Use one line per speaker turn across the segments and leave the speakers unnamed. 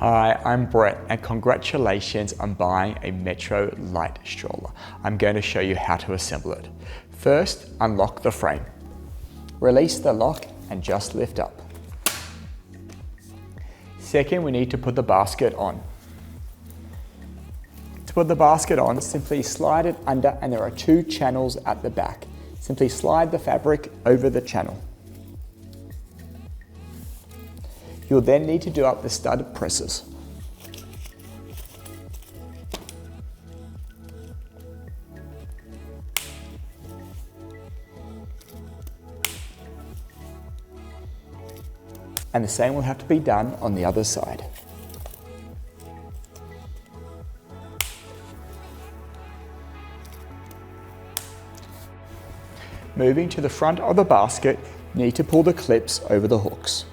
Hi, I'm Brett and congratulations on buying a METRO Lite stroller. I'm going to show you how to assemble it. First, unlock the frame. Release the lock and just lift up. Second, we need to put the basket on. To put the basket on, simply slide it under and there are two channels at the back. Simply slide the fabric over the channel. You'll then need to do up the stud presses. And the same will have to be done on the other side. Moving to the front of the basket, you need to pull the clips over the hooks.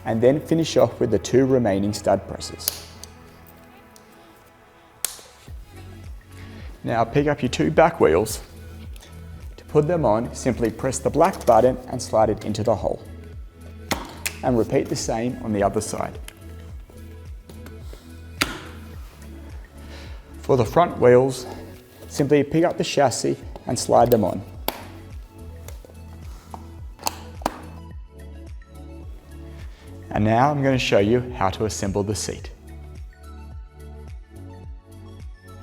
And then finish off with the two remaining stud presses. Now pick up your two back wheels. To put them on, simply press the black button and slide it into the hole. And repeat the same on the other side. For the front wheels, simply pick up the chassis and slide them on. And now I'm going to show you how to assemble the seat.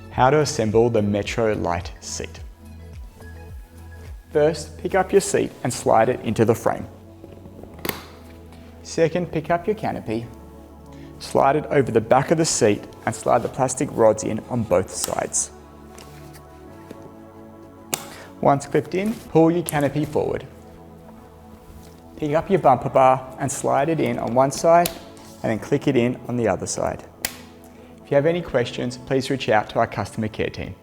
How to assemble the METRO Lite seat. First, pick up your seat and slide it into the frame. Second, pick up your canopy, slide it over the back of the seat and slide the plastic rods in on both sides. Once clipped in, pull your canopy forward. Pick up your bumper bar and slide it in on one side and then click it in on the other side. If you have any questions, please reach out to our customer care team.